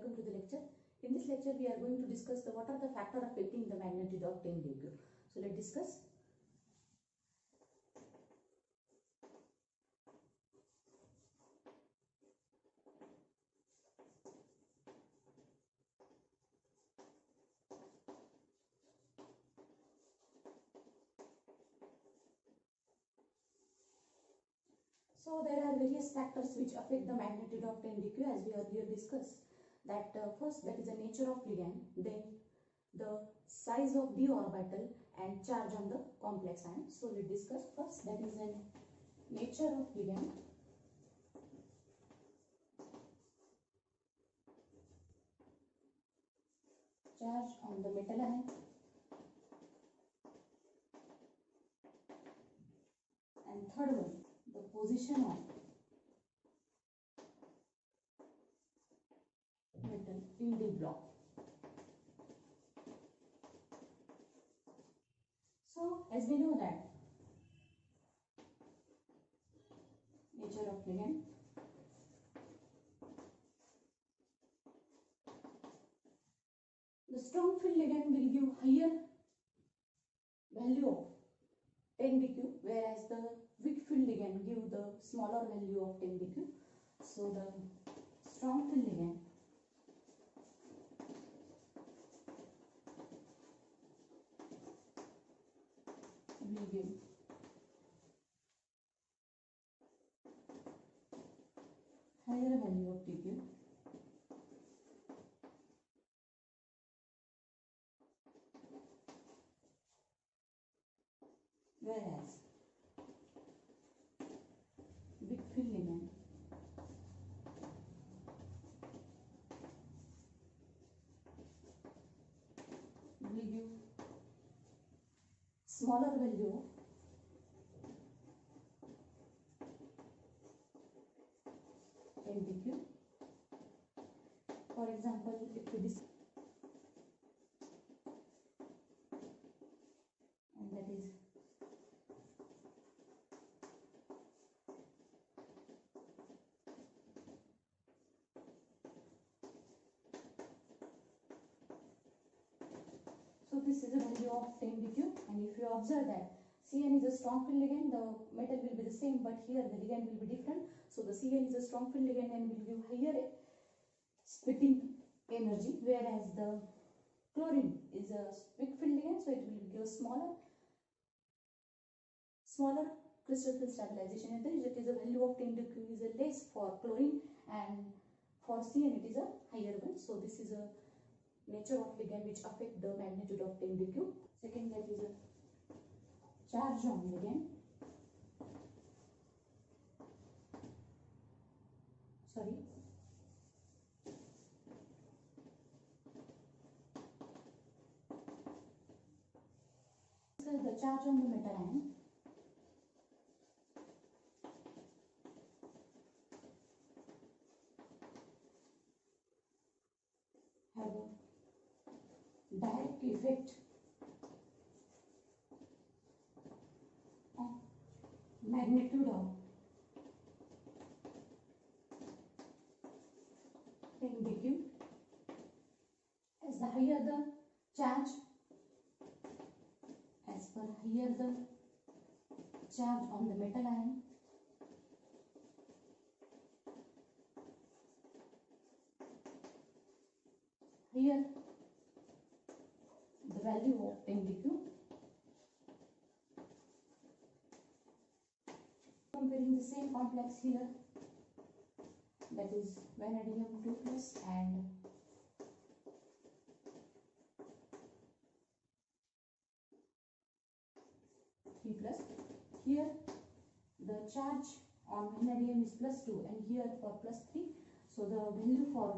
welcome to the lecture. In this lecture, we are going to discuss what are the factors affecting the magnitude of 10 dq. So let's discuss. So there are various factors which affect the magnitude of 10 dq, as we earlier discussed. That first, that is the nature of ligand, then the size of d orbital and charge on the complex ion. So let's discuss first, that is the nature of ligand. Charge on the metal ion and third one, the position of metal in the block. So as we know that nature of ligand, the strong field ligand will give higher value of 10 dq, whereas the weak field ligand give the smaller value of 10 dq. So the strong field ligand will give higher value of dq, whereas weak field ligand will give smaller value of 10 dq. For example, if we discuss, and that is so this is a value of 10 dq, and if you observe that Cn is a strong field ligand, the metal will be the same, but here the ligand will be different. So the Cn is a strong field ligand and will give higher splitting energy, whereas the chlorine is a weak field ligand, so it will give smaller crystal field stabilization. And it is a value of 10 dq is a less for chlorine, and for Cn it is a higher one. So this is a nature of ligand which affect the magnitude of 10 dq. Second, that is a charge on ligand. So the charge on the metal ion have a direct effect on magnitude of 10 dq. As the higher the charge, higher the charge on the metal ion, higher the value of 10 dq. Comparing the same complex here, that is vanadium 2 plus and plus. Here the charge on vanadium is plus 2 and here for plus 3. So the value for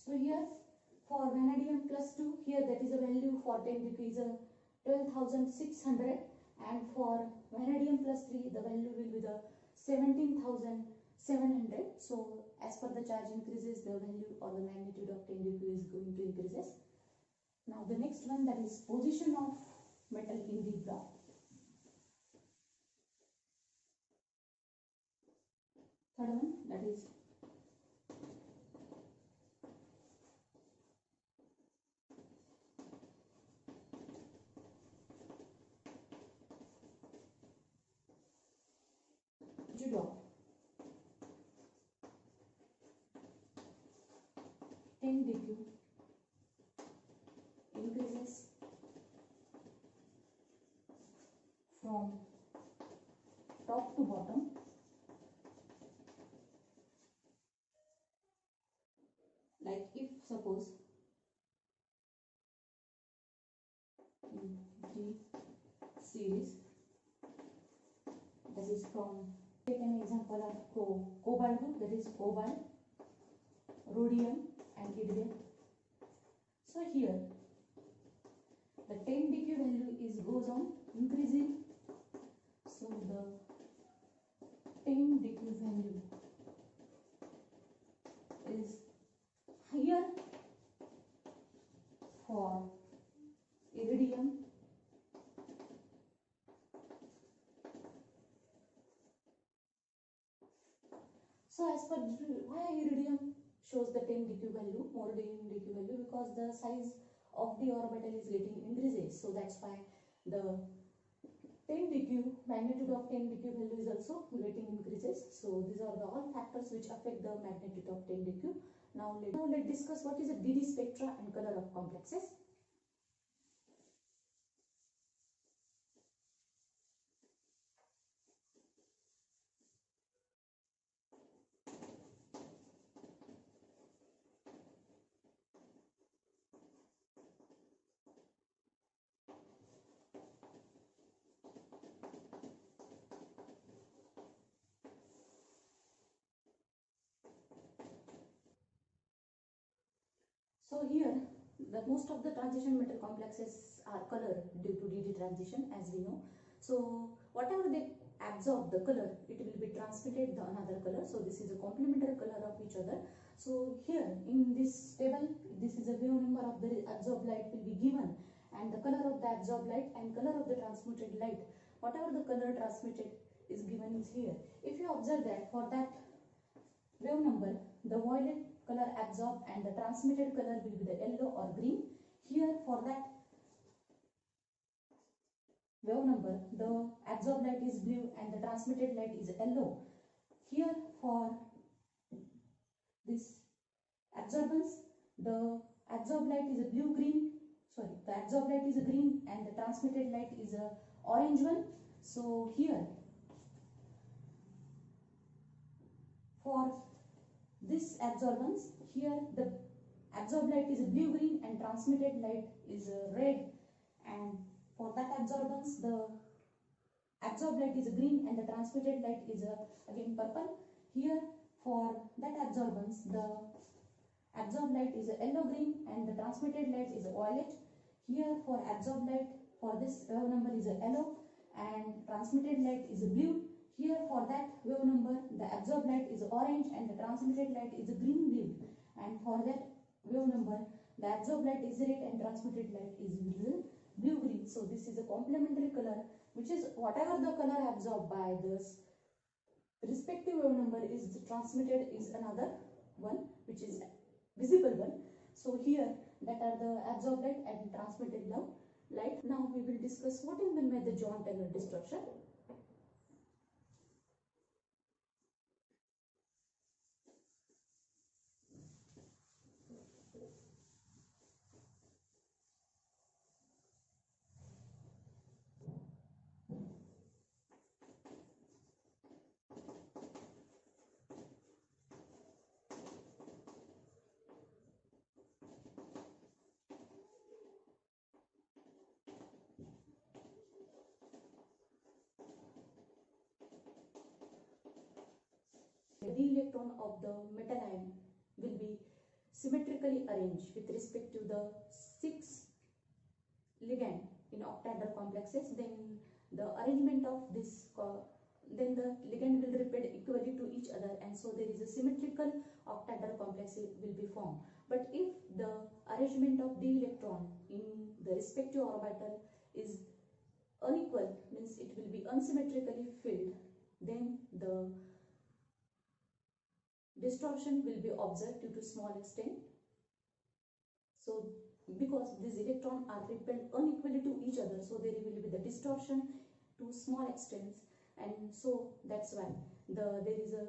here for vanadium plus 2, here that is a value for 10 dq is a 12,600, and for vanadium plus 3 the value will be the 17,700. So as per the charge increases, the value or the magnitude of 10 dq is going to increases. Now the next one, that is position of metal in the block. Third one, that is judo. 10 dq increases from top to bottom like if suppose in G series, that is from, take an example of cobalt group, that is cobalt, rhodium and iridium. So here the 10 dq value is goes on increasing, so the 10 dq value is higher for iridium, so as per why iridium shows the 10 dq value, more 10 dq value, because the size of the orbital is getting increases, so that's why the 10 dq, magnitude of 10 dq value is also getting increases. So these are the all factors which affect the magnitude of 10 dq. Now let's discuss what is a DD spectra and color of complexes. So here, the most of the transition metal complexes are colored due to DD transition, as we know. So whatever they absorb the color, it will be transmitted the another color. So this is a complementary color of each other. So here in this table, this is a wave number of the absorbed light will be given, and the color of the absorbed light and color of the transmitted light, whatever the color transmitted is given is here. If you observe that for that wave number, the violet color absorbed and the transmitted color will be the yellow or green. Here for that wave number, the absorbed light is blue and the transmitted light is yellow. Here for this absorbance, the absorbed light is a the absorbed light is a green and the transmitted light is a orange one. So here for this absorbance, here the absorbed light is a blue green and transmitted light is a red, and for that absorbance the absorbed light is a green and the transmitted light is a again purple. Here for that absorbance, the absorbed light is a yellow green and the transmitted light is a violet. Here for absorbed light, for this wave number is a yellow and transmitted light is a blue. Here for that wave number, the absorbed light is orange and the transmitted light is a green blue, and for that wave number, the absorbed light is red and transmitted light is blue green. So this is a complementary color, which is whatever the color absorbed by this respective wave number is transmitted is another one, which is visible one. So here that are the absorbed light and transmitted light. Now we will discuss what is meant by the John-Taylor distortion. The d electron of the metal ion will be symmetrically arranged with respect to the 6 ligand in octahedral complexes. Then the arrangement of this then the ligand will repel equally to each other, and so there is a symmetrical octahedral complex will be formed. But if the arrangement of d electron in the respective orbital is unequal, means it will be unsymmetrically filled, then the distortion will be observed due to small extent. So because these electrons are repelled unequally to each other, so there will be the distortion to small extents, and so that's why there is a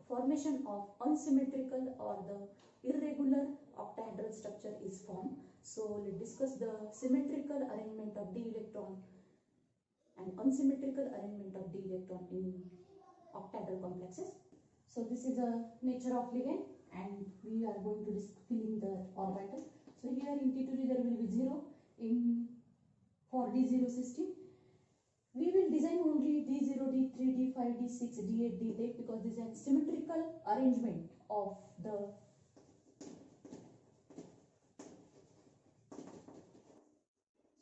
formation of unsymmetrical or the irregular octahedral structure is formed. So let's discuss the symmetrical arrangement of d electron and unsymmetrical arrangement of d electron in octahedral complexes. So this is a nature of ligand, and we are going to fill in the orbital. So here in T2G there will be 0 in for D0 system. We will design only D0, D3, D5, D6, D8, D8 because this is a symmetrical arrangement of the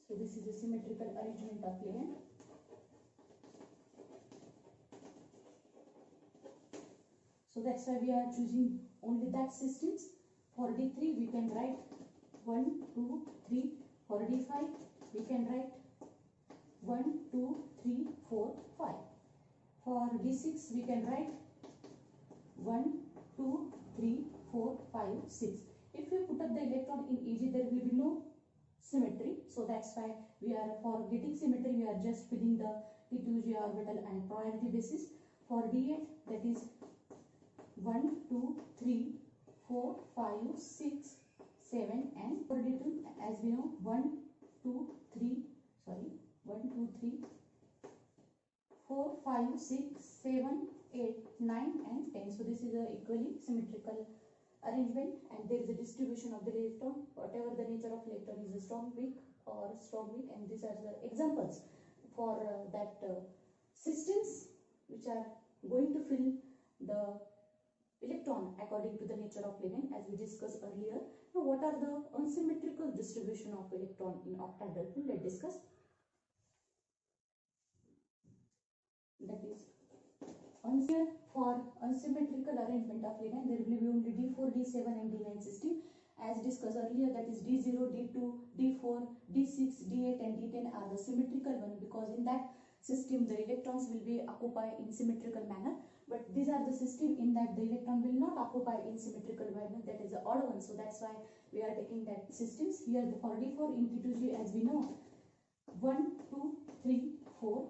so this is a symmetrical arrangement of ligand. So that's why we are choosing only that systems. For D3 we can write 1, 2, 3. For D5 we can write 1, 2, 3, 4, 5. For D6 we can write 1, 2, 3, 4, 5, 6. If we put up the electron in EG, there will be no symmetry. So that's why we are, for getting symmetry, we are just filling the T2G orbital and priority basis. For D8, that is 1, 2, 3, 4, 5, 6, 7, and for D2, as we know, 1, 2, 3, 4, 5, 6, 7, 8, 9, and 10. So this is a equally symmetrical arrangement, and there is a distribution of the electron. Whatever the nature of electron is a strong, weak, or strong, weak, and these are the examples for that systems which are going to fill the electron according to the nature of ligand, as we discussed earlier. Now, what are the unsymmetrical distribution of electron in octahedral pool? Let's discuss. That is, here for unsymmetrical arrangement of ligand, there will be only D4, D7, and D9 system. As discussed earlier, that is D0, D2, D4, D6, D8, and D10 are the symmetrical one, because in that system the electrons will be occupied in symmetrical manner. But these are the system in that the electron will not occupy in symmetrical manner, that is the odd one. So that's why we are taking that systems. Here the for D4 in T2G, as we know, 1, 2, 3, 4.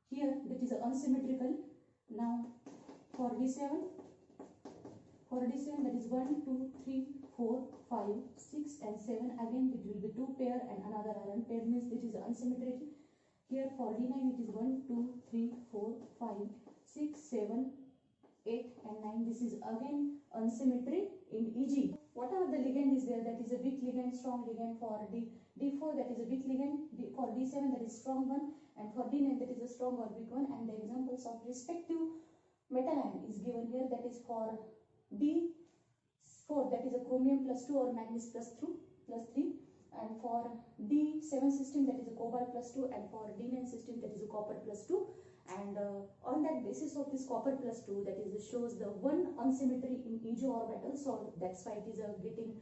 Here that is unsymmetrical. Now for D7, that is 1, 2, 3, 4, 5, 6, and 7. Again it will be 2 pair and another unpaired, means it is unsymmetrical. Here for D9 it is 1, 2, 3, 4, 5, 6, 7, 8, and 9. This is again unsymmetry in EG. What are the ligand is there? That is a weak ligand, strong ligand. For D4 that is a weak ligand. For D7 that is strong one, and for D9 that is a strong or weak one. And the examples of respective metal ion is given here. That is for D4 that is a chromium +2 or manganese +3. And for D7 system that is a cobalt +2, and for D9 system that is a copper +2. And on that basis of this copper +2, that is shows the one unsymmetry in each orbital. So that's why it is getting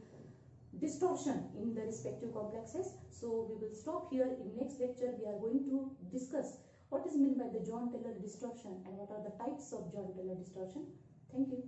distortion in the respective complexes. So we will stop here. In next lecture we are going to discuss what is meant by the John Taylor distortion and what are the types of John Taylor distortion. Thank you.